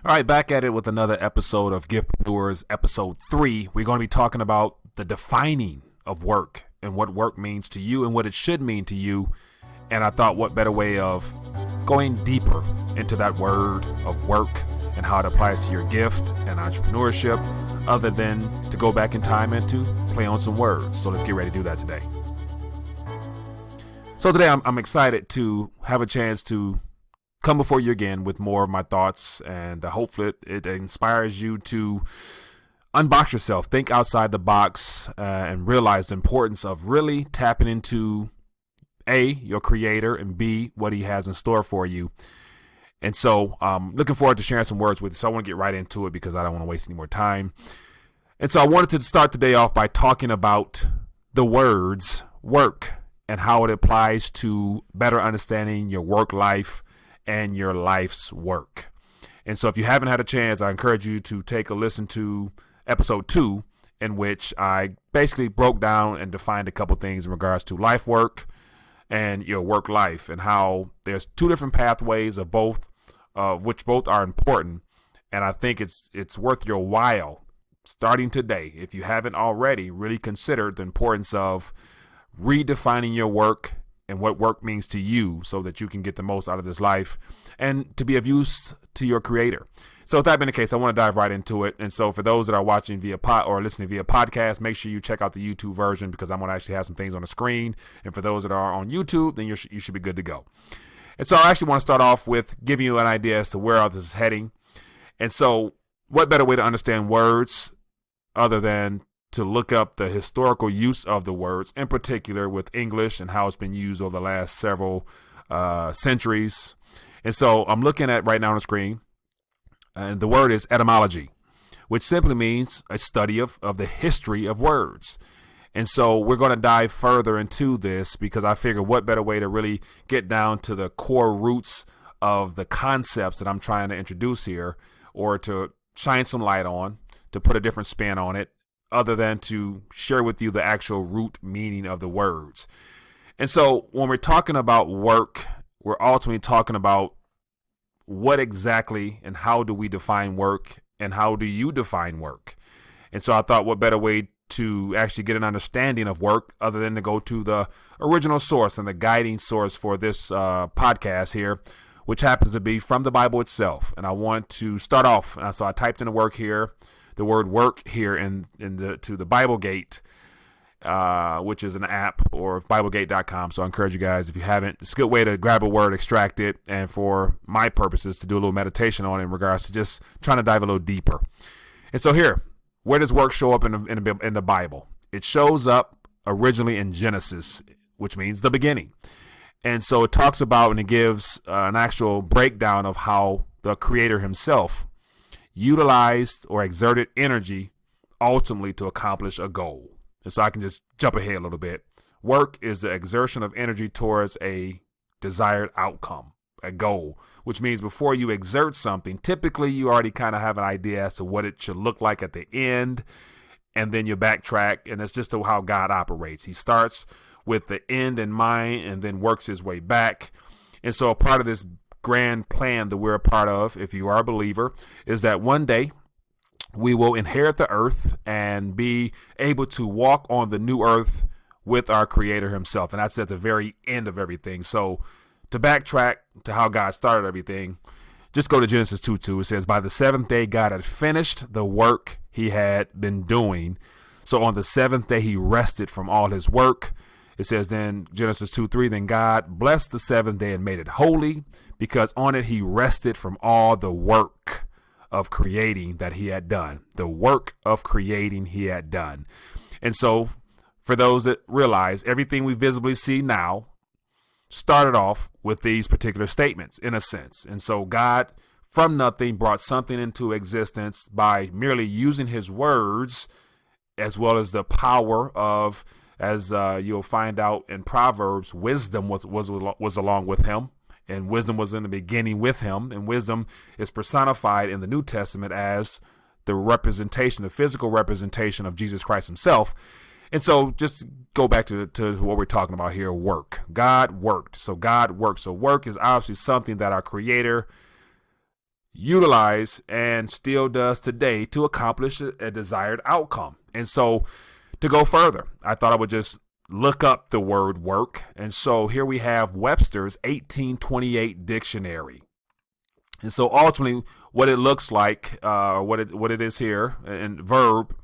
All right, back at it with another episode of GIFTpreneurs, episode 3. We're going to be talking about the defining of work and what work means to you and what it should mean to you. And I thought, what better way of going deeper into that word of work and how it applies to your gift and entrepreneurship, other than to go back in time and to play on some words. So let's get ready to do that today. So today I'm excited to have a chance to come before you again with more of my thoughts, and hopefully it inspires you to unbox yourself, think outside the box, and realize the importance of really tapping into A, your creator, and B, what he has in store for you. And so looking forward to sharing some words with you. So I want to get right into it because I don't want to waste any more time. And so I wanted to start today off by talking about the words work and how it applies to better understanding your work life and your life's work. And so if you haven't had a chance, I encourage you to take a listen to episode 2, in which I basically broke down and defined a couple things in regards to life work and your work life, and how there's two different pathways of both, which both are important. And I think it's worth your while starting today, if you haven't already, really considered the importance of redefining your work and what work means to you, so that you can get the most out of this life and to be of use to your creator. So with that being the case, I want to dive right into it. And so for those that are watching via or listening via podcast, make sure you check out the YouTube version, because I'm going to actually have some things on the screen. And for those that are on YouTube, then you should be good to go. And so I actually want to start off with giving you an idea as to where all this is heading. And so what better way to understand words other than to look up the historical use of the words, in particular with English and how it's been used over the last several centuries. And so I'm looking at right now on the screen, and the word is etymology, which simply means a study of the history of words. And so we're going to dive further into this, because I figure what better way to really get down to the core roots of the concepts that I'm trying to introduce here, or to shine some light on, to put a different spin on it, other than to share with you the actual root meaning of the words. And so when we're talking about work, we're ultimately talking about what exactly and how do we define work, and how do you define work? And so I thought, what better way to actually get an understanding of work other than to go to the original source and the guiding source for this podcast here, which happens to be from the Bible itself. And I want to start off, so I typed in the word work here to the BibleGate, which is an app, or BibleGate.com. So I encourage you guys, if you haven't, it's a good way to grab a word, extract it, and for my purposes to do a little meditation on it in regards to just trying to dive a little deeper. And so here, where does work show up in the Bible? It shows up originally in Genesis, which means the beginning. And so it talks about, and it gives an actual breakdown of how the Creator himself utilized or exerted energy ultimately to accomplish a goal. And so I can just jump ahead a little bit. Work is the exertion of energy towards a desired outcome, a goal, which means before you exert something, typically you already kind of have an idea as to what it should look like at the end, and then you backtrack, and it's just how God operates. He starts with the end in mind and then works his way back. And so a part of this grand plan that we're a part of, if you are a believer, is that one day we will inherit the earth and be able to walk on the new earth with our Creator himself. And that's at the very end of everything. So to backtrack to how God started everything, just go to Genesis 2:2. It says, by the seventh day, God had finished the work he had been doing. So on the seventh day, he rested from all his work. It says then, Genesis 2:3, then God blessed the seventh day and made it holy, because on it he rested from all the work of creating that he had done. The work of creating he had done. And so for those that realize, everything we visibly see now started off with these particular statements, in a sense. And so God, from nothing, brought something into existence by merely using his words, as well as the power of, as you'll find out in Proverbs, wisdom was along with him, and wisdom was in the beginning with him, and wisdom is personified in the New Testament as the representation, the physical representation of Jesus Christ himself. And so just go back to what we're talking about here, work. God worked. So God worked. So work is obviously something that our Creator utilize and still does today to accomplish a desired outcome. And so to go further, I thought I would just look up the word work. And so here we have Webster's 1828 dictionary. And so ultimately what it looks like, what it is here in verb,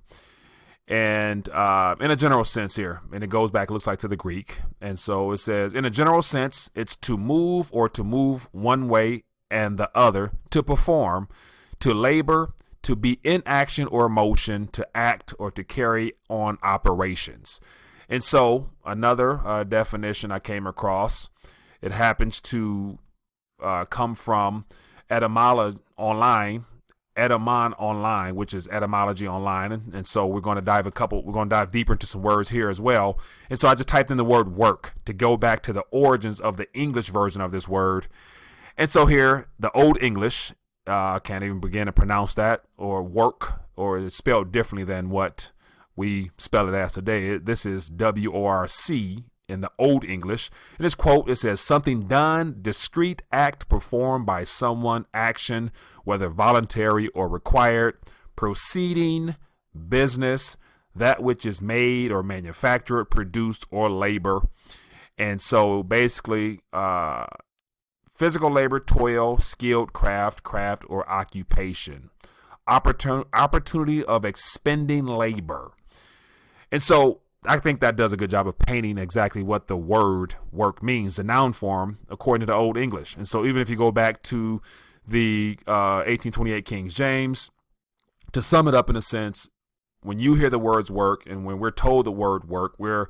and in a general sense here, and it goes back, it looks like, to the Greek. And so it says, in a general sense, it's to move or to move one way and the other, to perform, to labor, to be in action or motion, to act or to carry on operations. And so another definition I came across, it happens to come from Etymology Online, which is Etymology Online. And so we're going to dive deeper into some words here as well. And so I just typed in the word work to go back to the origins of the English version of this word. And so here, the Old English, I can't even begin to pronounce that, or work, or it's spelled differently than what we spell it as today. This is W-O-R-C in the Old English. In this quote, it says, something done, discrete act performed by someone, action, whether voluntary or required, proceeding, business, that which is made or manufactured, produced, or labor. And so basically, physical labor, toil, skilled craft, or occupation, opportunity of expending labor. And so I think that does a good job of painting exactly what the word work means, the noun form, according to the Old English. And so even if you go back to the 1828 King James, to sum it up in a sense, when you hear the words work and when we're told the word work, we're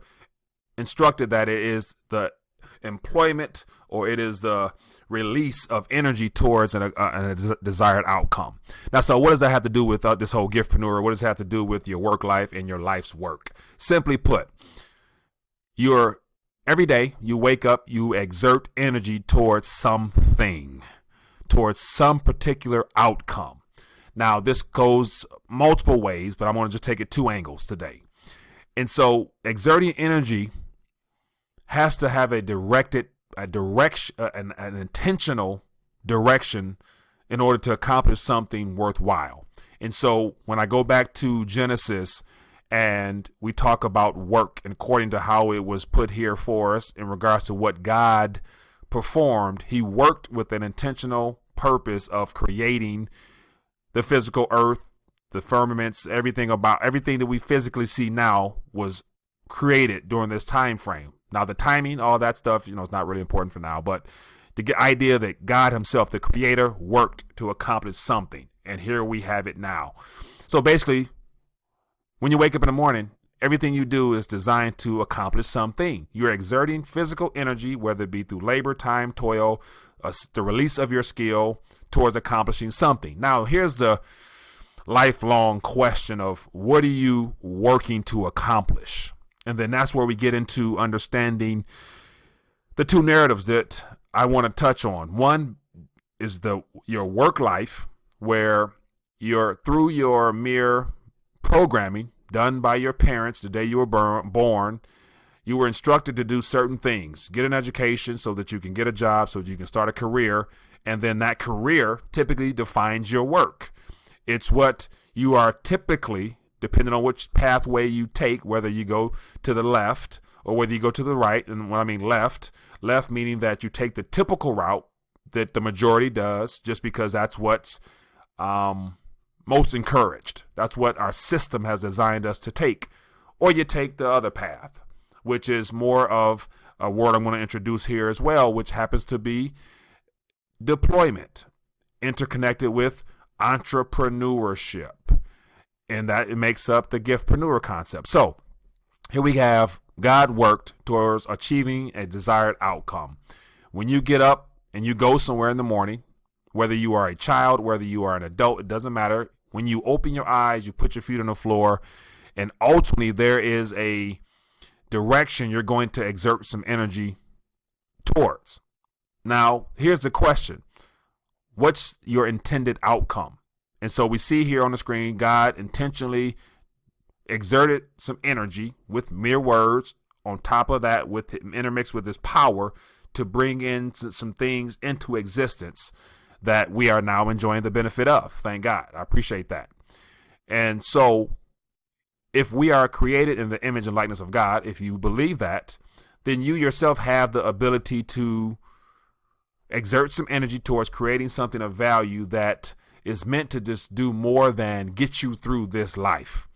instructed that it is the employment or it is the release of energy towards a desired outcome. Now, so what does that have to do with this whole giftpreneur? What does it have to do with your work life and your life's work? Simply put, every day you wake up, you exert energy towards something, towards some particular outcome. Now, this goes multiple ways, but I'm going to just take it two angles today. And so exerting energy has to have an intentional direction in order to accomplish something worthwhile. And so when I go back to Genesis and we talk about work, and according to how it was put here for us in regards to what God performed, he worked with an intentional purpose of creating the physical earth, the firmaments, everything that we physically see now was created during this time frame. Now, the timing, all that stuff, it's not really important for now, but the idea that God himself, the creator, worked to accomplish something. And here we have it now. So basically, when you wake up in the morning, everything you do is designed to accomplish something. You're exerting physical energy, whether it be through labor, time, toil, the release of your skill towards accomplishing something. Now, here's the lifelong question of what are you working to accomplish? And then that's where we get into understanding the two narratives that I want to touch on. One is your work life, where through your mere programming done by your parents the day you were born, you were instructed to do certain things, get an education so that you can get a job, so that you can start a career. And then that career typically defines your work. It's what you are typically, depending on which pathway you take, whether you go to the left or whether you go to the right. And when I mean left meaning that you take the typical route that the majority does, just because that's what's most encouraged. That's what our system has designed us to take. Or you take the other path, which is more of a word I'm going to introduce here as well, which happens to be deployment, interconnected with entrepreneurship. And that it makes up the giftpreneur concept. So here we have God worked towards achieving a desired outcome. When you get up and you go somewhere in the morning, whether you are a child, whether you are an adult, it doesn't matter. When you open your eyes, you put your feet on the floor, and ultimately there is a direction you're going to exert some energy towards. Now, here's the question. What's your intended outcome? And so we see here on the screen, God intentionally exerted some energy with mere words. On top of that, intermixed with his power to bring in some things into existence that we are now enjoying the benefit of. Thank God. I appreciate that. And so if we are created in the image and likeness of God, if you believe that, then you yourself have the ability to exert some energy towards creating something of value that is meant to just do more than get you through this life.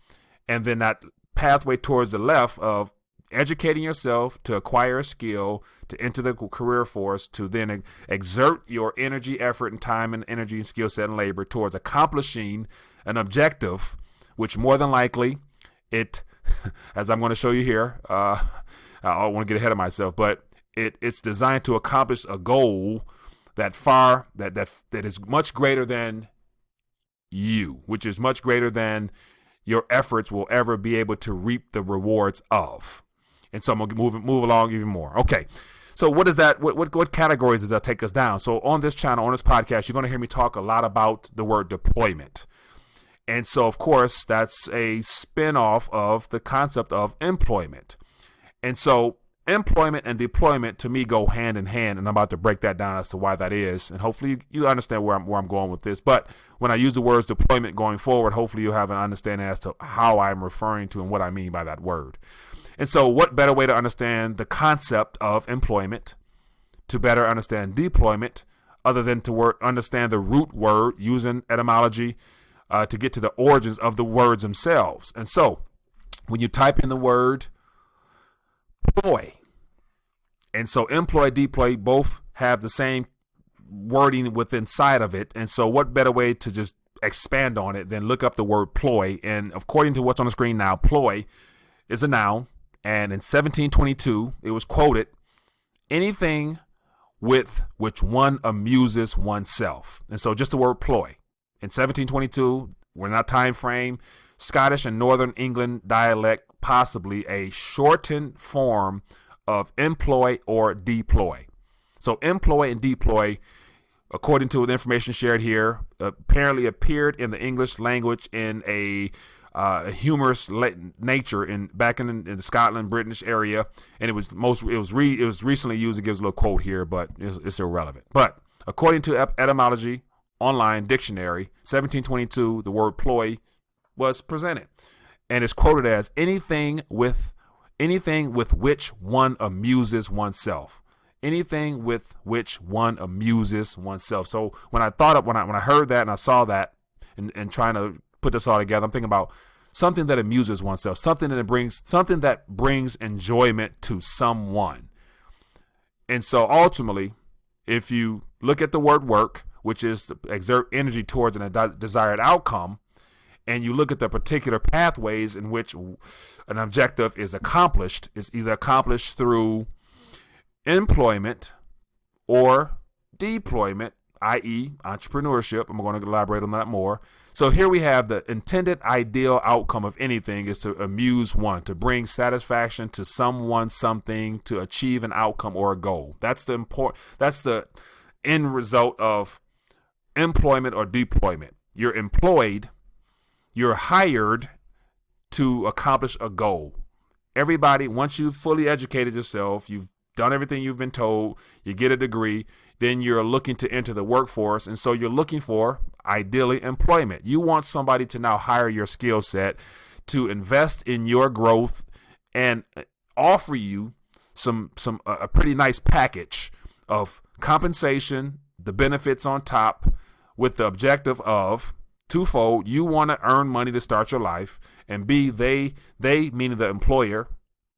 And then that pathway towards the left of educating yourself to acquire a skill, to enter the career force, to then exert your energy, effort, and time and energy and skill set and labor towards accomplishing an objective, which more than likely it, as I'm going to show you here, I don't want to get ahead of myself, but it's designed to accomplish a goal that is much greater than you, which is much greater than your efforts will ever be able to reap the rewards of. And so I'm going to move along even more. Okay. So what is that? What categories does that take us down? So on this channel, on this podcast, you're going to hear me talk a lot about the word deployment. And so, of course, that's a spin-off of the concept of employment. And so employment and deployment to me go hand in hand, and I'm about to break that down as to why that is. And hopefully you understand where I'm going with this. But when I use the words deployment going forward, hopefully you'll have an understanding as to how I'm referring to and what I mean by that word. And so what better way to understand the concept of employment, to better understand deployment, other than to understand the root word using etymology to get to the origins of the words themselves. And so when you type in the word employ, and so employ, deploy both have the same wording within inside of it. And so what better way to just expand on it than look up the word ploy? And according to what's on the screen now, ploy is a noun. And in 1722, it was quoted, anything with which one amuses oneself. And so just the word ploy. In 1722, we're not time frame, Scottish and Northern England dialect, possibly a shortened form of employ or deploy. So employ and deploy, according to the information shared here, apparently appeared in the English language in a humorous nature back in the Scotland, British area, and it was recently used. It gives a little quote here, but it's irrelevant. But according to Etymology online dictionary, 1722, the word ploy was presented, and it's quoted as anything with which one amuses oneself. Anything with which one amuses oneself. So when I heard that and I saw that, and trying to put this all together, I'm thinking about something that amuses oneself, something that brings enjoyment to someone. And so ultimately, if you look at the word work, which is to exert energy towards a desired outcome, and you look at the particular pathways in which an objective is accomplished, it's either accomplished through employment or deployment, i.e. entrepreneurship. I'm going to elaborate on that more. So here we have the intended ideal outcome of anything is to amuse one, to bring satisfaction to someone, something, to achieve an outcome or a goal. That's the end result of employment or deployment. You're employed, you're hired to accomplish a goal. Everybody, once you've fully educated yourself, you've done everything you've been told, you get a degree, then you're looking to enter the workforce. And so you're looking for, ideally, employment. You want somebody to now hire your skill set, to invest in your growth, and offer you a pretty nice package of compensation, the benefits on top, with the objective of twofold. You want to earn money to start your life, and B, they meaning the employer,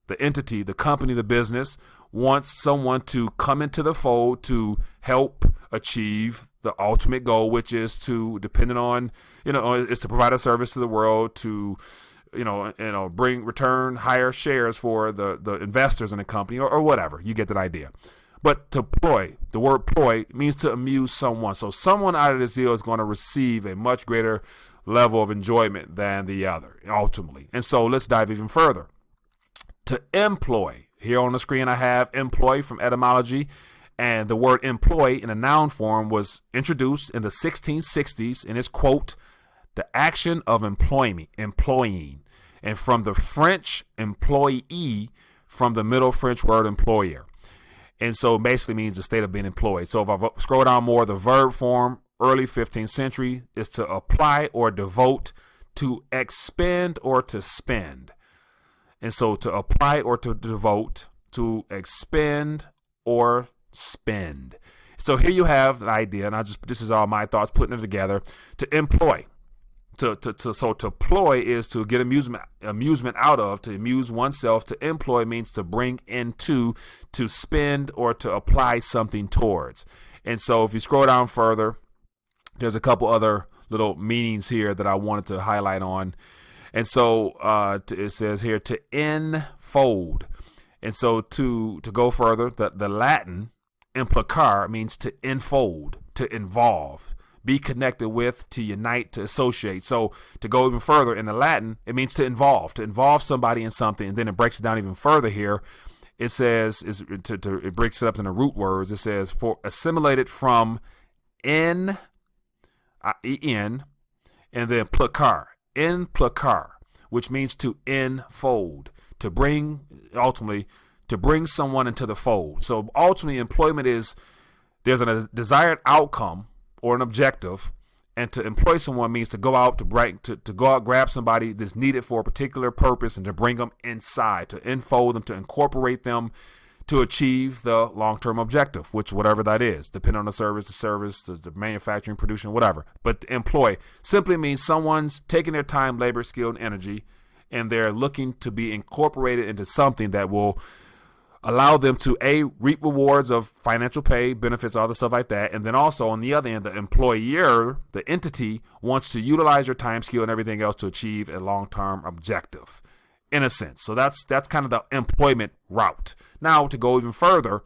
the entity, the company, the business, wants someone to come into the fold to help achieve the ultimate goal, which is to, depending on, is to provide a service to the world, to, bring return higher shares for the investors in the company or whatever. You get that idea. But to ploy, the word ploy means to amuse someone. So someone out of this deal is going to receive a much greater level of enjoyment than the other, ultimately. And so let's dive even further. To employ. Here on the screen, I have employ from etymology, and the word employ in a noun form was introduced in the 1660s, and it's, quote, the action of employing, and from the French employee, from the Middle French word employer. And so it basically means the state of being employed. So if I scroll down more, the verb form, early 15th century, is to apply or devote, to expend or to spend. And so to apply or to devote, to expend or spend. So here you have the idea, and this is all my thoughts putting it together, to employ. So to ploy is to get amusement out of, to amuse oneself. To employ means to bring into, to spend, or to apply something towards. And so if you scroll down further, there's a couple other little meanings here that I wanted to highlight on. And so it says here to enfold. And so to go further, the Latin implicar means to enfold, to involve, be connected with, to unite, to associate. So to go even further, in the Latin, it means to involve somebody in something. And then it breaks it down even further here. It says, it breaks it up into root words. It says, for assimilated from en, and then placar, which means to enfold, to bring, ultimately, to bring someone into the fold. So ultimately, employment is, there's a desired outcome or an objective, and to employ someone means to go out to go out, grab somebody that's needed for a particular purpose, and to bring them inside, to enfold them, to incorporate them, to achieve the long-term objective, which whatever that is, depending on the service, the manufacturing, production, whatever. But employ simply means someone's taking their time, labor, skill, and energy, and they're looking to be incorporated into something that will allow them to reap rewards of financial pay, benefits, all the stuff like that. And then also on the other end, the employer, the entity, wants to utilize your time, skill, and everything else to achieve a long-term objective, in a sense. So that's kind of the employment route. Now, to go even further,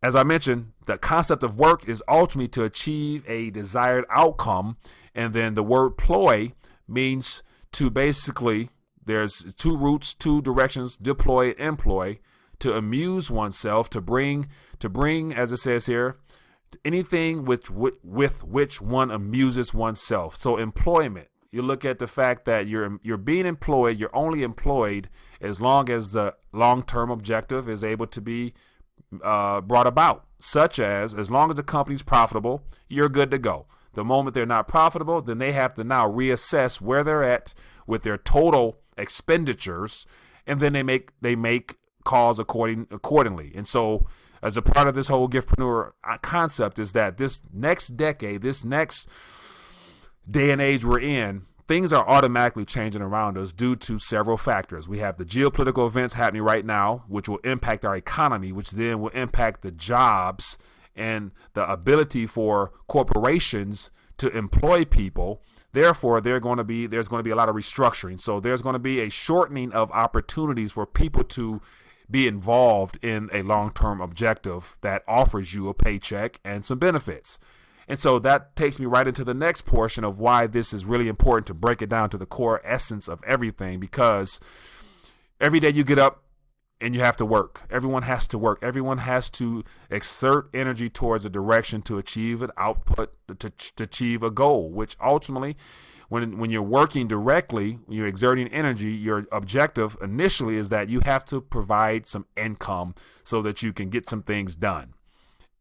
as I mentioned, the concept of work is ultimately to achieve a desired outcome. And then the word ploy means to basically, there's two roots, two directions, deploy, employ, to amuse oneself, to bring, as it says here, anything with which one amuses oneself. So employment, you look at the fact that you're being employed, you're only employed as long as the long-term objective is able to be brought about, such as long as the company's profitable, you're good to go. The moment they're not profitable, then they have to now reassess where they're at with their total expenditures, and then they make calls accordingly. And so as a part of this whole giftpreneur concept is that this next decade, this next day and age we're in, things are automatically changing around us due to several factors. We have the geopolitical events happening right now, which will impact our economy, which then will impact the jobs and the ability for corporations to employ people. Therefore, there's going to be a lot of restructuring. So there's going to be a shortening of opportunities for people to be involved in a long-term objective that offers you a paycheck and some benefits. And so that takes me right into the next portion of why this is really important to break it down to the core essence of everything, because every day you get up and you have to work. Everyone has to work. Everyone has to exert energy towards a direction to achieve an output, to achieve a goal, which ultimately, when you're working directly, when you're exerting energy, your objective initially is that you have to provide some income so that you can get some things done.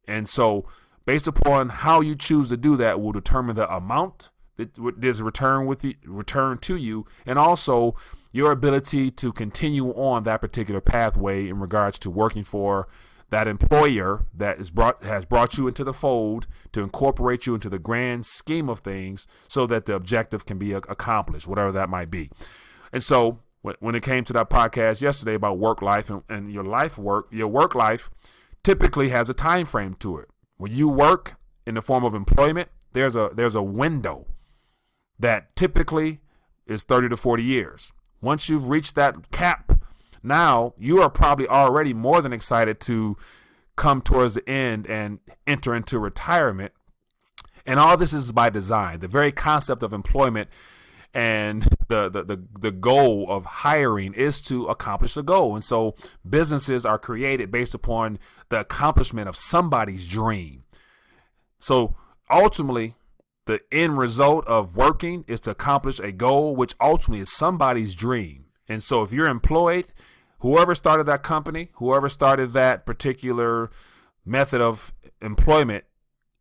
And so based upon how you choose to do that will determine the amount that is returned to you, and also your ability to continue on that particular pathway in regards to working for that employer that has brought you into the fold to incorporate you into the grand scheme of things so that the objective can be accomplished, whatever that might be. And so when it came to that podcast yesterday about work life and your work life typically has a time frame to it. When you work in the form of employment, there's a window that typically is 30 to 40 years. Once you've reached that cap, now you are probably already more than excited to come towards the end and enter into retirement. And all this is by design. The very concept of employment and the goal of hiring is to accomplish a goal. And so businesses are created based upon the accomplishment of somebody's dream. So ultimately, the end result of working is to accomplish a goal, which ultimately is somebody's dream. And so if you're employed, whoever started that company, whoever started that particular method of employment,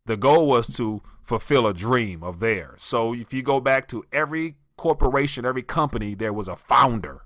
the goal was to fulfill a dream of theirs. So if you go back to every corporation, every company, there was a founder.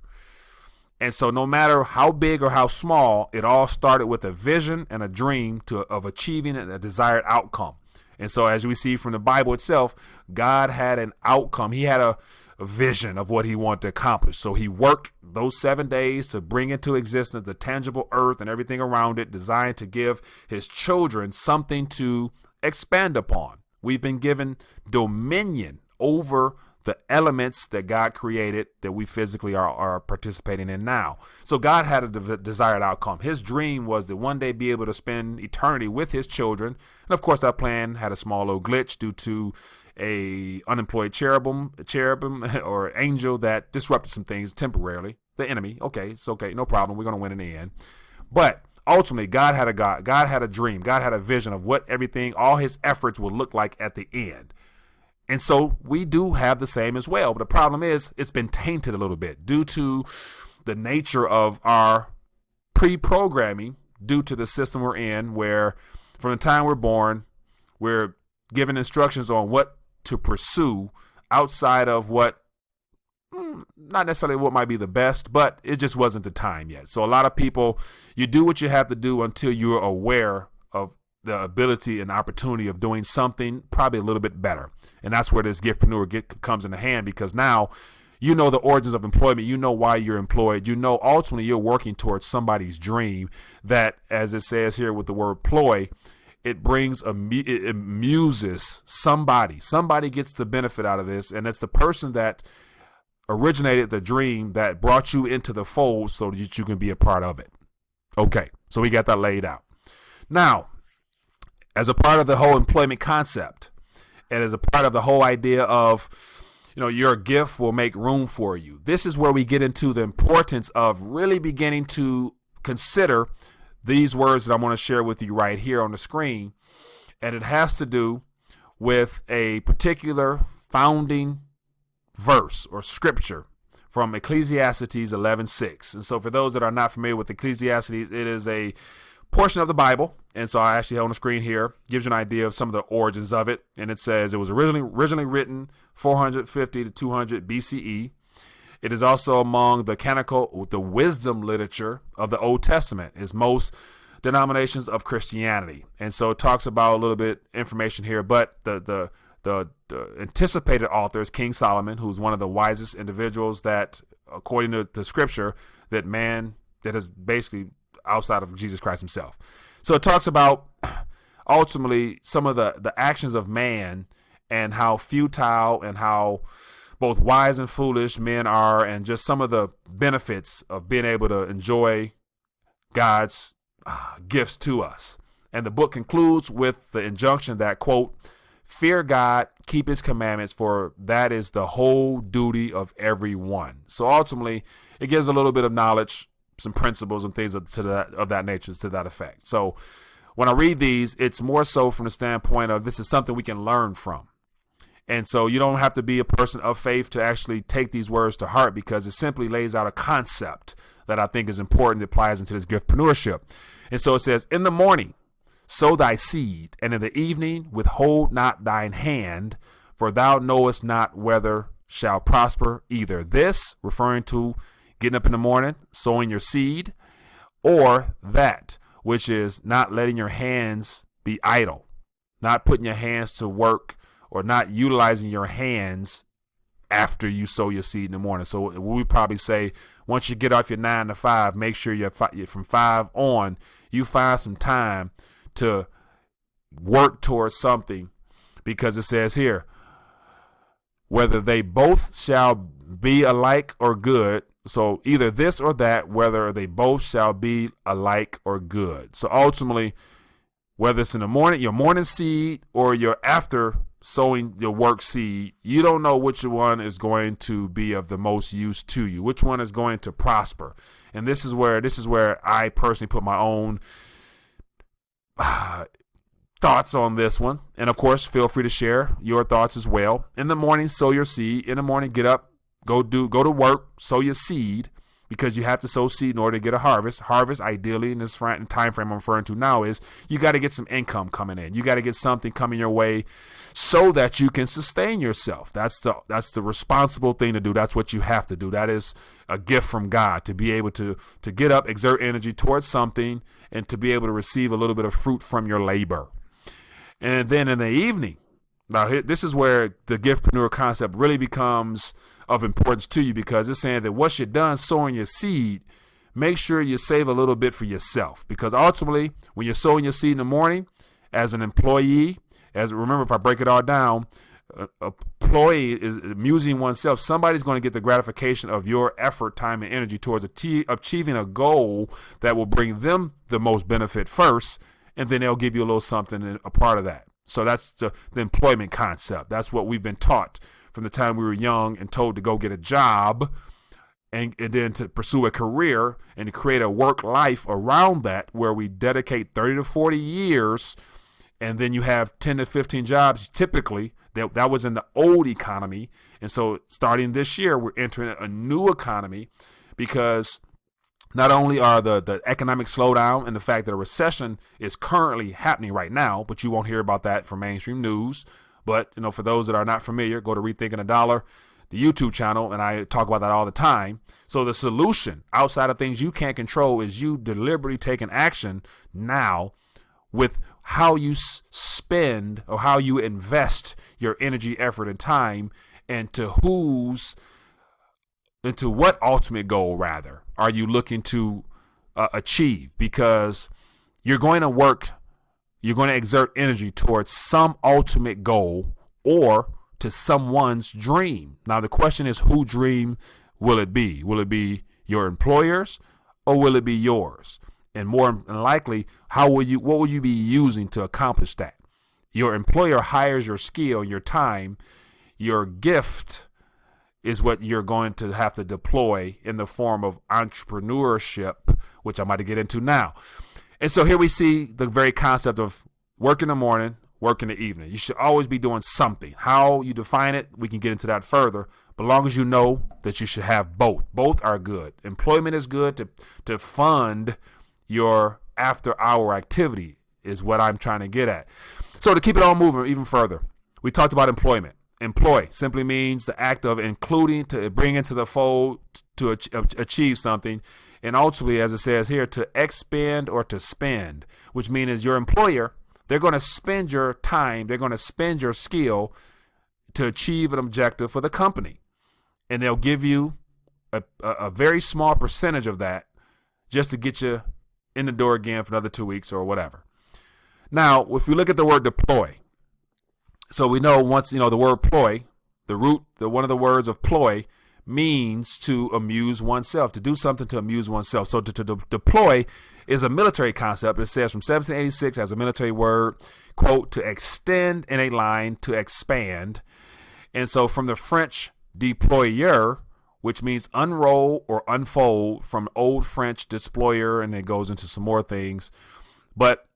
And so no matter how big or how small, it all started with a vision and a dream of achieving a desired outcome. And so as we see from the Bible itself, God had an outcome. He had a vision of what he wanted to accomplish. So he worked those 7 days to bring into existence the tangible earth and everything around it, designed to give his children something to expand upon. We've been given dominion over the elements that God created that we physically are participating in now. So God had a desired outcome. His dream was to one day be able to spend eternity with his children. And of course, that plan had a small little glitch due to a unemployed cherubim or angel that disrupted some things temporarily. The enemy. Okay, it's okay. No problem. We're going to win in the end. But ultimately, God had a dream. God had a vision of what everything, all his efforts would look like at the end. And so we do have the same as well. But the problem is it's been tainted a little bit due to the nature of our pre-programming, due to the system we're in, where from the time we're born, we're given instructions on what to pursue outside of what, not necessarily what might be the best, but it just wasn't the time yet. So a lot of people, you do what you have to do until you're aware of the ability and opportunity of doing something probably a little bit better. And that's where this giftpreneur comes into hand, because now you know the origins of employment. You know why you're employed. You know ultimately you're working towards somebody's dream that, as it says here with the word ploy, it brings it amuses somebody. Somebody gets the benefit out of this, and it's the person that originated the dream that brought you into the fold so that you can be a part of it. Okay, so we got that laid out. Now, as a part of the whole employment concept, and as a part of the whole idea of, your gift will make room for you, this is where we get into the importance of really beginning to consider these words that I'm going to share with you right here on the screen. And it has to do with a particular founding verse or scripture from Ecclesiastes 11:6. And so for those that are not familiar with Ecclesiastes, it is a portion of the Bible. And so I actually have on the screen here, gives you an idea of some of the origins of it. And it says it was originally written 450 to 200 BCE. It is also among the wisdom literature of the Old Testament, is most denominations of Christianity. And so it talks about a little bit information here, but the anticipated author is King Solomon, who's one of the wisest individuals that, according to scripture, that is basically outside of Jesus Christ himself. So it talks about ultimately some of the actions of man and how futile and how both wise and foolish men are, and just some of the benefits of being able to enjoy God's gifts to us. And the book concludes with the injunction that, quote, fear God, keep his commandments, for that is the whole duty of everyone. So ultimately, it gives a little bit of knowledge, some principles and things of that nature, to that effect. So when I read these, it's more so from the standpoint of this is something we can learn from. And so you don't have to be a person of faith to actually take these words to heart, because it simply lays out a concept that I think is important that applies into this giftpreneurship. And so it says, in the morning, sow thy seed, and in the evening, withhold not thine hand, for thou knowest not whether shall prosper either this, referring to getting up in the morning, sowing your seed, or that, which is not letting your hands be idle, not putting your hands to work, or not utilizing your hands after you sow your seed in the morning. So we probably say, once you get off your 9 to 5, make sure you're from 5 on, you find some time to work towards something, because it says here, whether they both shall be alike or good. So either this or that, whether they both shall be alike or good. So ultimately, whether it's in the morning, your morning seed, or your after sowing your work seed, you don't know which one is going to be of the most use to you, which one is going to prosper. And this is where I personally put my own thoughts on this one. And of course, feel free to share your thoughts as well. In the morning, sow your seed. In the morning, get up, go to work, sow your seed. because you have to sow seed in order to get a harvest. Harvest, ideally, in this time frame I'm referring to now, is you got to get some income coming in. You got to get something coming your way so that you can sustain yourself. That's the responsible thing to do. That's what you have to do. That is a gift from God, to be able to get up, exert energy towards something, and to be able to receive a little bit of fruit from your labor. And then in the evening, now this is where the giftpreneur concept really becomes of importance to you, because it's saying that once you're done sowing your seed, make sure you save a little bit for yourself. Because ultimately, when you're sowing your seed in the morning as an employee, remember, if I break it all down, employee is amusing oneself. Somebody's going to get the gratification of your effort, time, and energy towards achieving a goal that will bring them the most benefit first, and then they'll give you a little something, a part of that. So that's the employment concept. That's what we've been taught from the time we were young and told to go get a job and then to pursue a career and to create a work life around that, where we dedicate 30 to 40 years, and then you have 10 to 15 jobs typically. That was in the old economy. And so starting this year, we're entering a new economy, because not only are the economic slowdown and the fact that a recession is currently happening right now, but you won't hear about that from mainstream news. But, for those that are not familiar, go to Rethinking a Dollar, the YouTube channel, and I talk about that all the time. So the solution outside of things you can't control is you deliberately taking action now with how you spend or how you invest your energy, effort, and time, and to what ultimate goal, rather, are you looking to achieve? Because you're going to exert energy towards some ultimate goal or to someone's dream. Now, the question is, whose dream will it be? Will it be your employer's, or will it be yours? And more than likely, what will you be using to accomplish that? Your employer hires your skill, your time. Your gift is what you're going to have to deploy in the form of entrepreneurship, which I'm about to get into now. And so here we see the very concept of work in the morning, work in the evening. You should always be doing something. How you define it, we can get into that further. But long as you know that you should have both. Both are good. Employment is good to fund your after-hour activity, is what I'm trying to get at. So to keep it all moving even further, we talked about employment. Employ simply means the act of including, to bring into the fold, to achieve something. And ultimately, as it says here, to expend or to spend, which means as your employer, they're going to spend your time, they're going to spend your skill to achieve an objective for the company. And they'll give you a very small percentage of that just to get you in the door again for another 2 weeks or whatever. Now, if we look at the word deploy, so we know the word ploy, one of the words of ploy means to amuse oneself, to do something to amuse oneself. So to deploy is a military concept. It says from 1786 as a military word, quote, to extend in a line, to expand. And so from the French deployer, which means unroll or unfold, from Old French desployer, and it goes into some more things. But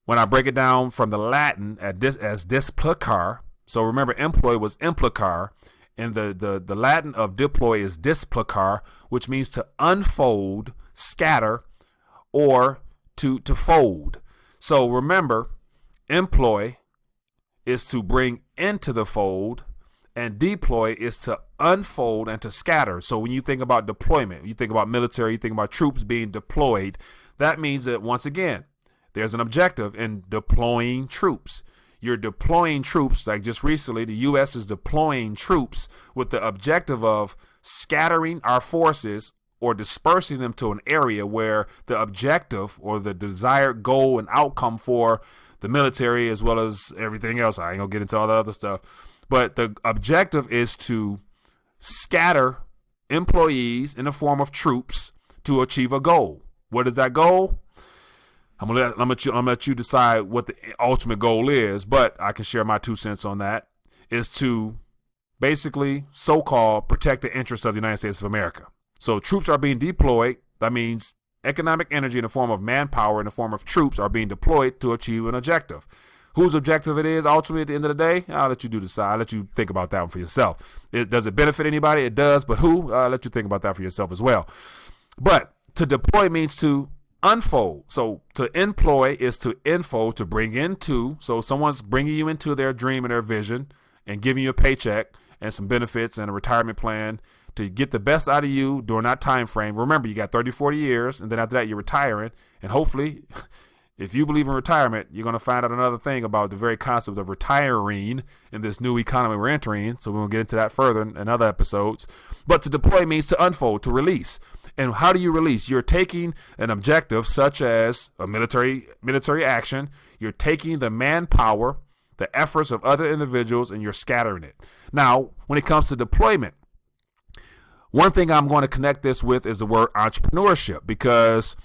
when I break it down from the Latin as displicar, so remember employ was implicar, and the Latin of deploy is displicar, which means to unfold, scatter, or to fold. So remember, employ is to bring into the fold, and deploy is to unfold and to scatter. So when you think about deployment, you think about military, you think about troops being deployed, that means that once again, there's an objective in deploying troops. You're deploying troops, like just recently, the U.S. is deploying troops with the objective of scattering our forces or dispersing them to an area where the objective or the desired goal and outcome for the military, as well as everything else, I ain't gonna get into all the other stuff, but the objective is to scatter employees in the form of troops to achieve a goal. What is that goal? I'm gonna let you decide what the ultimate goal is, but I can share my 2 cents on that. Is to basically so-called protect the interests of the United States of America. So troops are being deployed. That means economic energy in the form of manpower, in the form of troops, are being deployed to achieve an objective. Whose objective it is ultimately at the end of the day, I'll let you decide. I'll let you think about that one for yourself. Does it benefit anybody? It does, but who? I'll let you think about that for yourself as well. But to deploy means to unfold. So to employ is to enfold, to bring into. So someone's bringing you into their dream and their vision and giving you a paycheck and some benefits and a retirement plan to get the best out of you during that time frame. Remember, you got 30, 40 years, and then after that, you're retiring. And hopefully, if you believe in retirement, you're going to find out another thing about the very concept of retiring in this new economy we're entering. So we'll get into that further in other episodes. But to deploy means to unfold, to release. And how do you release? You're taking an objective such as a military action. You're taking the manpower, the efforts of other individuals, and you're scattering it. Now, when it comes to deployment, one thing I'm going to connect this with is the word entrepreneurship, because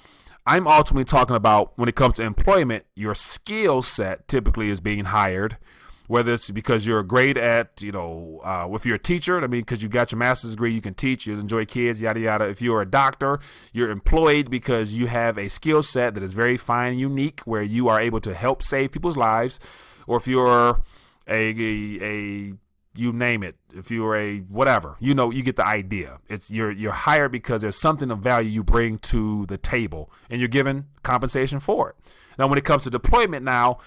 I'm ultimately talking about when it comes to employment, your skill set typically is being hired, whether it's because you're great at, if you're a teacher, because you got your master's degree, you can teach, you enjoy kids, yada, yada. If you're a doctor, you're employed because you have a skill set that is very fine and unique where you are able to help save people's lives. Or if you're a you name it, if you're a whatever, you get the idea. It's you're hired because there's something of value you bring to the table and you're given compensation for it. Now, when it comes to deployment, now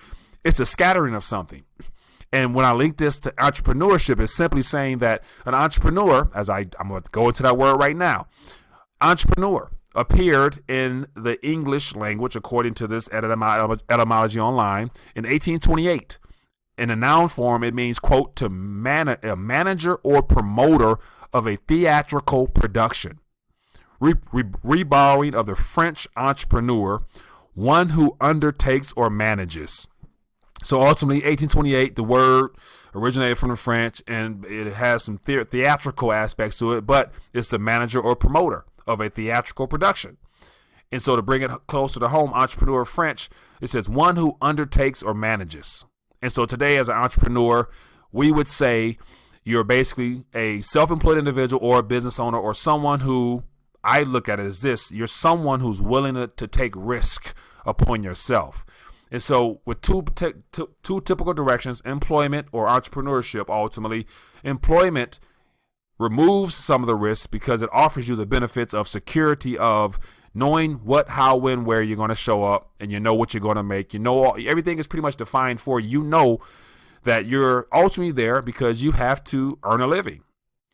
it's a scattering of something. And when I link this to entrepreneurship, it's simply saying that an entrepreneur, I'm going to go into that word right now, entrepreneur appeared in the English language, according to this Etymology online, in 1828. In a noun form, it means, quote, a manager or promoter of a theatrical production. Reborrowing of the French entrepreneur, one who undertakes or manages. So ultimately, 1828, the word originated from the French, and it has some theatrical aspects to it, but it's the manager or promoter of a theatrical production. And so to bring it closer to home, entrepreneur French, it says one who undertakes or manages. And so today, as an entrepreneur, we would say you're basically a self-employed individual or a business owner, or someone who, I look at it as this, you're someone who's willing to take risk upon yourself. And so with two typical directions, employment or entrepreneurship, ultimately, employment removes some of the risks because it offers you the benefits of security of knowing what, how, when, where you're going to show up, and you know what you're going to make. Everything is pretty much defined for you. You know that you're ultimately there because you have to earn a living.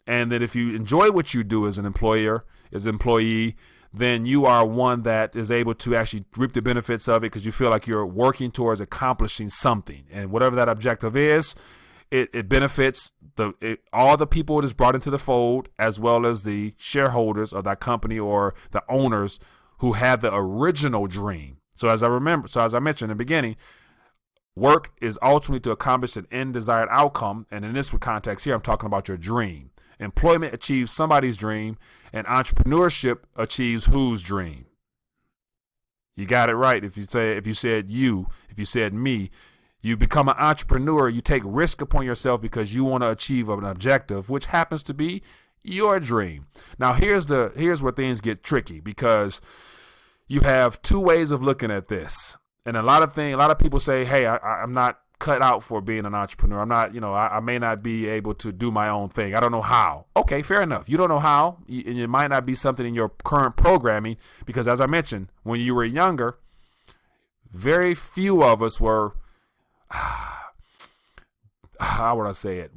And that if you enjoy what you do as an employer, as an employee, then you are one that is able to actually reap the benefits of it because you feel like you're working towards accomplishing something. And whatever that objective is, it benefits all the people it is brought into the fold, as well as the shareholders of that company or the owners who had the original dream. So as I mentioned in the beginning, work is ultimately to accomplish an end desired outcome. And in this context here, I'm talking about your dream. Employment achieves somebody's dream, and entrepreneurship achieves whose dream? You got it right. If you said me, you become an entrepreneur. You take risk upon yourself because you want to achieve an objective, which happens to be your dream. Now, here's where things get tricky, because you have two ways of looking at this. And a lot of people say, hey, I'm not cut out for being an entrepreneur. I'm not, I may not be able to do my own thing. I don't know how. Okay, fair enough. You don't know how, and it might not be something in your current programming, because as I mentioned, when you were younger, very few of us were, how would I say it?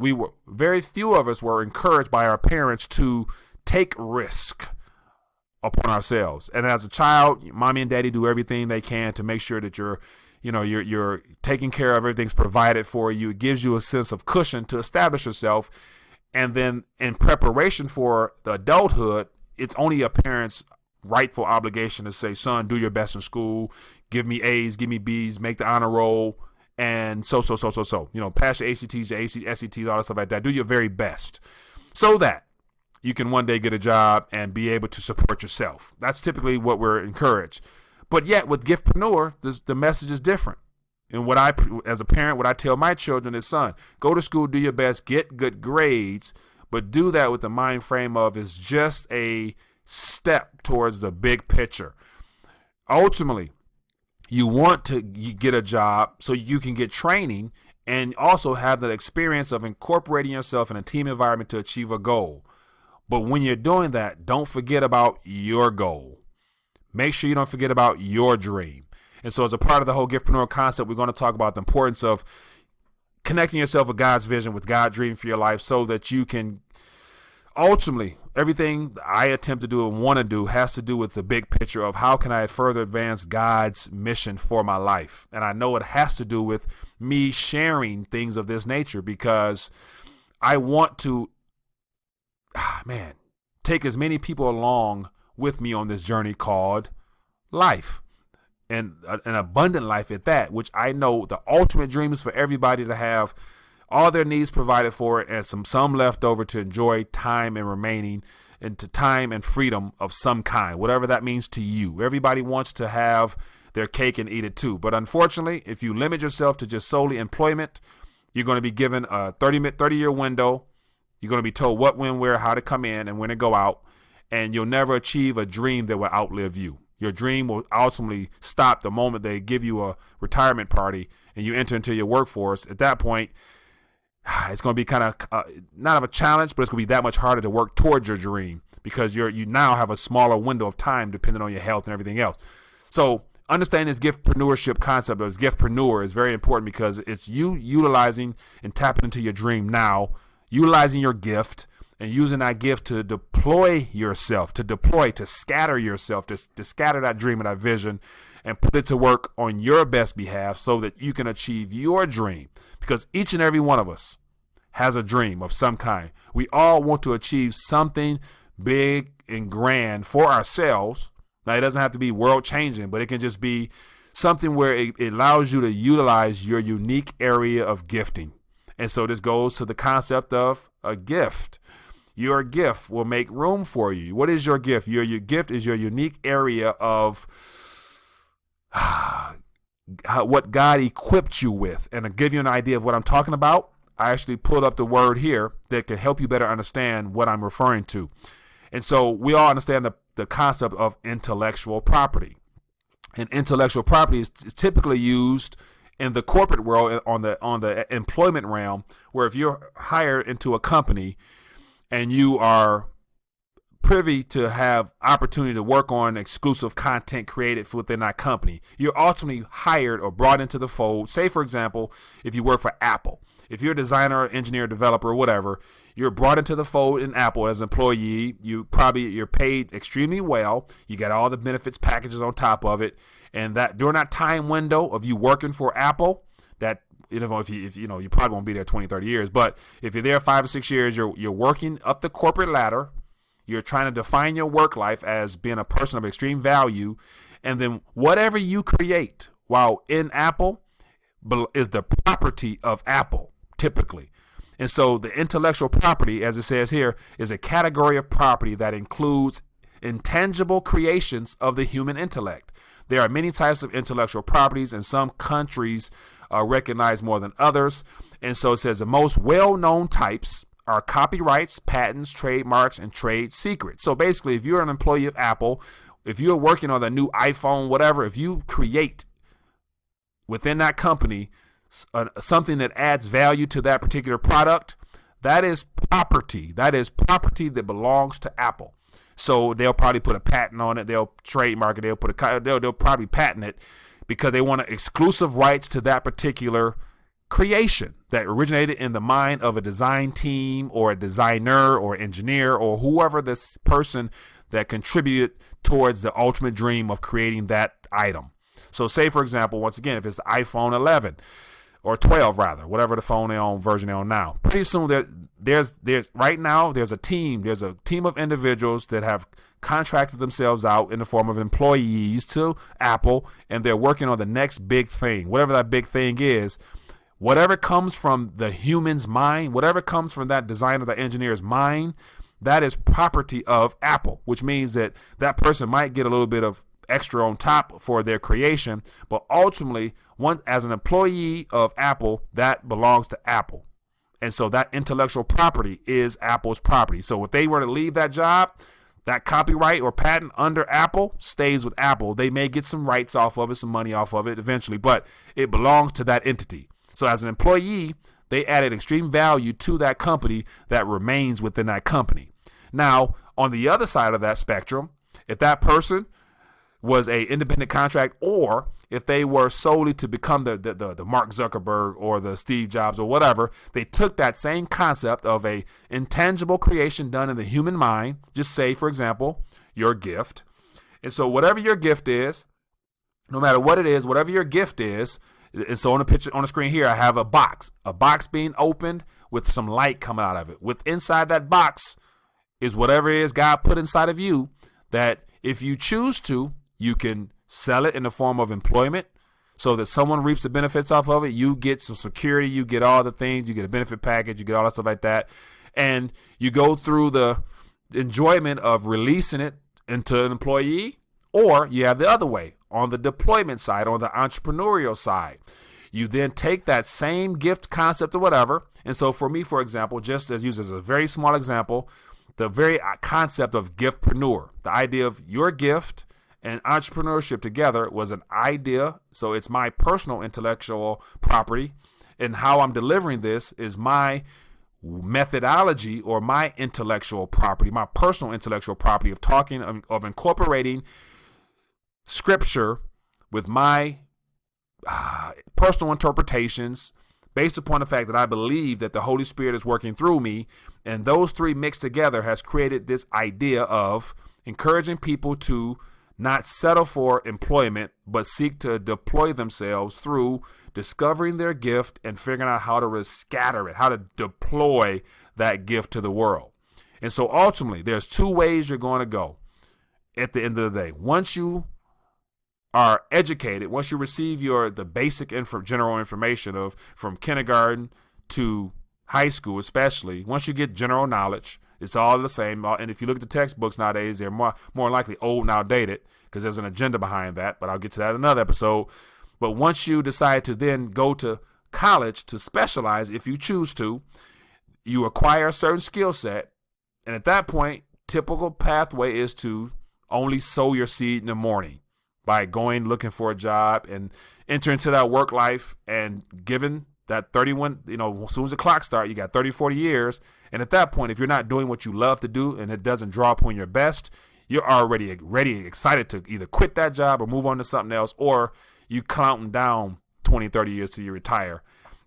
Very few of us were encouraged by our parents to take risk upon ourselves. And as a child, mommy and daddy do everything they can to make sure that you're taking care of, everything's provided for you. It gives you a sense of cushion to establish yourself. And then in preparation for the adulthood, it's only a parent's rightful obligation to say, son, do your best in school, give me A's, give me B's, make the honor roll, and so. Pass your ACTs, your SATs, all that stuff like that. Do your very best so that you can one day get a job and be able to support yourself. That's typically what we're encouraged. But yet with GIFTpreneur, the message is different. And as a parent, what I tell my children is, son, go to school, do your best, get good grades, but do that with the mind frame of it's just a step towards the big picture. Ultimately, You want to get a job so you can get training and also have the experience of incorporating yourself in a team environment to achieve a goal. But when you're doing that, don't forget about your goal. Make sure you don't forget about your dream. And so as a part of the whole GIFTpreneur concept, we're going to talk about the importance of connecting yourself with God's vision, with God's dream for your life, so that you can ultimately, everything I attempt to do and want to do has to do with the big picture of how can I further advance God's mission for my life. And I know it has to do with me sharing things of this nature, because I want to, take as many people along with me on this journey called life, and an abundant life at that, which I know the ultimate dream is for everybody to have all their needs provided for, and some left over to enjoy time and remaining into time and freedom of some kind, whatever that means to you. Everybody wants to have their cake and eat it too. But unfortunately, if you limit yourself to just solely employment, you're going to be given a 30-year window. You're going to be told what, when, where, how to come in and when to go out, and you'll never achieve a dream that will outlive you. Your dream will ultimately stop the moment they give you a retirement party and you enter into your workforce. At that point, it's going to be kind of not of a challenge, but it's going to be that much harder to work towards your dream, because you now have a smaller window of time depending on your health and everything else. So understanding this giftpreneurship concept, or this giftpreneur, is very important, because it's you utilizing and tapping into your dream now, utilizing your gift and using that gift to deploy yourself, to scatter yourself, to scatter that dream and that vision, and put it to work on your best behalf so that you can achieve your dream. Because each and every one of us has a dream of some kind. We all want to achieve something big and grand for ourselves. Now, it doesn't have to be world changing, but it can just be something where it allows you to utilize your unique area of gifting. And so this goes to the concept of a gift. Your gift will make room for you. What is your gift? Your gift is your unique area of what God equipped you with. And to give you an idea of what I'm talking about, I actually pulled up the word here that can help you better understand what I'm referring to. And so we all understand the concept of intellectual property. And intellectual property is typically used in the corporate world, on the employment realm, where if you're hired into a company and you are privy to have opportunity to work on exclusive content created within that company, you're ultimately hired or brought into the fold. Say, for example, if you work for Apple, if you're a designer, engineer, developer, or whatever, you're brought into the fold in Apple as an employee. You're paid extremely well. You got all the benefits packages on top of it. And that during that time window of you working for Apple, that if you probably won't be there 20, 30 years, but if you're there 5 or 6 years, you're working up the corporate ladder. You're trying to define your work life as being a person of extreme value. And then whatever you create while in Apple is the property of Apple, typically. And so the intellectual property, as it says here, is a category of property that includes intangible creations of the human intellect. There are many types of intellectual properties, and some countries are recognized more than others. And so it says the most well-known types are copyrights, patents, trademarks, and trade secrets. So basically, if you're an employee of Apple, if you're working on the new iPhone, whatever, if you create within that company something that adds value to that particular product, that is property. That is property that belongs to Apple. So they'll probably put a patent on it. They'll trademark it. They'll probably patent it because they want exclusive rights to that particular creation that originated in the mind of a design team or a designer or engineer or whoever this person that contributed towards the ultimate dream of creating that item. So say, for example, once again, if it's the iPhone 11 or 12 rather, whatever the phone version they're on now, pretty soon there's a team of individuals that have contracted themselves out in the form of employees to Apple, and they're working on the next big thing, whatever that big thing is. Whatever comes from the human's mind, whatever comes from that designer, that engineer's mind, that is property of Apple, which means that that person might get a little bit of extra on top for their creation, but ultimately, as an employee of Apple, that belongs to Apple. And so that intellectual property is Apple's property. So if they were to leave that job, That copyright or patent under Apple stays with Apple. They may get some rights off of it, some money off of it eventually, but it belongs to that entity. So as an employee, they added extreme value to that company that remains within that company. Now, on the other side of that spectrum, if that person was a independent contract, or if they were solely to become the Mark Zuckerberg or the Steve Jobs or whatever, they took that same concept of a intangible creation done in the human mind. Just say, for example, your gift. And so whatever your gift is, no matter what it is, whatever your gift is, and so on the picture on the screen here, I have a box being opened with some light coming out of it. With inside that box is whatever it is God put inside of you, that if you choose to, you can sell it in the form of employment so that someone reaps the benefits off of it. You get some security, you get all the things, you get a benefit package, you get all that stuff like that. And you go through the enjoyment of releasing it into an employee, or you have the other way on the deployment side, on the entrepreneurial side. You then take that same gift concept or whatever. And so for me, for example, just as used as a very small example, the very concept of GIFTpreneur, the idea of your gift and entrepreneurship together was an idea. So it's my personal intellectual property, and how I'm delivering this is my methodology or my intellectual property, my personal intellectual property of talking, of incorporating scripture with my personal interpretations based upon the fact that I believe that the Holy Spirit is working through me. And those three mixed together has created this idea of encouraging people to not settle for employment, but seek to deploy themselves through discovering their gift and figuring out how to scatter it, how to deploy that gift to the world. And so ultimately, there's two ways you're going to go at the end of the day. Once you are educated, once you receive the basic general information of from kindergarten to high school, especially, once you get general knowledge, it's all the same. And if you look at the textbooks nowadays, they're more likely old and outdated because there's an agenda behind that. But I'll get to that in another episode. But once you decide to then go to college to specialize, if you choose to, you acquire a certain skill set. And at that point, typical pathway is to only sow your seed in the morning by going looking for a job and enter into that work life. And given that 31, as soon as the clock starts, you got 30, 40 years. And at that point, if you're not doing what you love to do and it doesn't draw upon your best, you're already ready and excited to either quit that job or move on to something else, or you counting down 20, 30 years till you retire.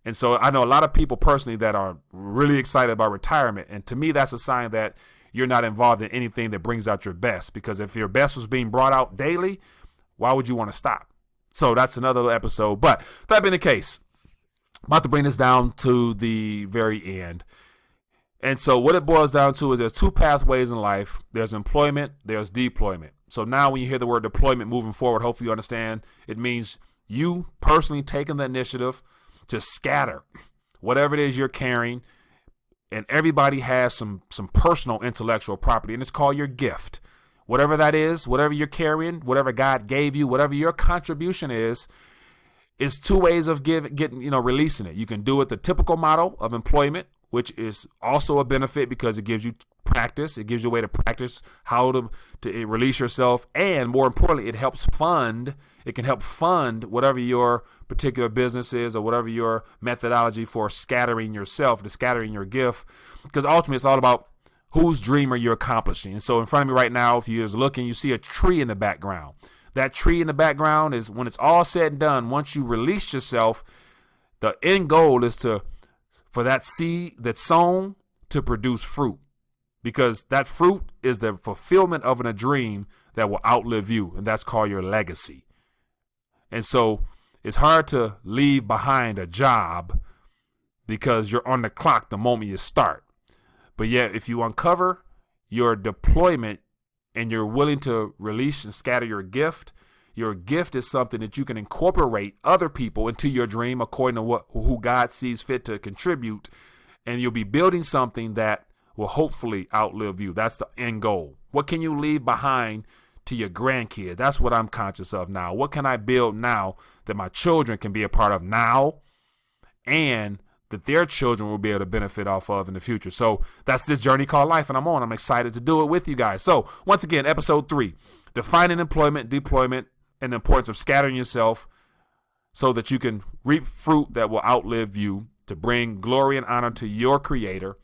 And so I know a lot of people personally that are really excited about retirement. And to me, that's a sign that you're not involved in anything that brings out your best, because if your best was being brought out daily, why would you want to stop? So that's another episode. But that being the case, I'm about to bring this down to the very end. And so what it boils down to is there's two pathways in life. There's employment, there's deployment. So now when you hear the word deployment moving forward, hopefully you understand it means you personally taking the initiative to scatter whatever it is you're carrying. And everybody has some personal intellectual property, and it's called your gift. Whatever that is, whatever you're carrying, whatever God gave you, whatever your contribution is two ways of releasing it. You can do it the typical model of employment, which is also a benefit because it gives you practice. It gives you a way to practice how to release yourself. And more importantly, it can help fund whatever your particular business is or whatever your methodology for scattering yourself, to scattering your gift. Because ultimately, it's all about whose dream are you accomplishing. And so in front of me right now, if you're looking, you see a tree in the background. That tree in the background is, when it's all said and done, once you release yourself, the end goal is for that seed that's sown to produce fruit, because that fruit is the fulfillment of a dream that will outlive you, and that's called your legacy. And so it's hard to leave behind a job because you're on the clock the moment you start. But yet, if you uncover your deployment and you're willing to release and scatter your gift is something that you can incorporate other people into your dream according to who God sees fit to contribute. And you'll be building something that will hopefully outlive you. That's the end goal. What can you leave behind to your grandkids? That's what I'm conscious of now. What can I build now that my children can be a part of now, and that their children will be able to benefit off of in the future. So that's this journey called life, and I'm excited to do it with you guys. So once again, episode 3, defining employment, deployment, and the importance of scattering yourself so that you can reap fruit that will outlive you, to bring glory and honor to your Creator,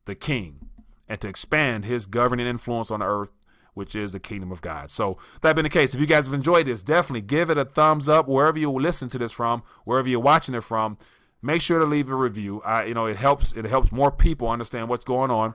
the King, and to expand his governing influence on the earth, which is the kingdom of God. So that being the case, if you guys have enjoyed this, definitely give it a thumbs up wherever you listen to this from, wherever you're watching it from. Make sure to leave a review. It helps more people understand what's going on.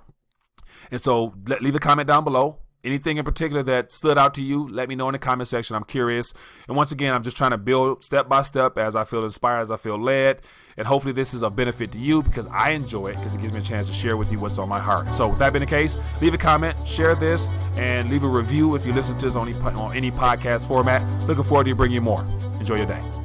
And so leave a comment down below. Anything in particular that stood out to you, let me know in the comment section. I'm curious. And once again, I'm just trying to build step by step as I feel inspired, as I feel led. And hopefully this is a benefit to you, because I enjoy it, because it gives me a chance to share with you what's on my heart. So with that being the case, leave a comment, share this, and leave a review if you listen to this on any podcast format. Looking forward to bringing you more. Enjoy your day.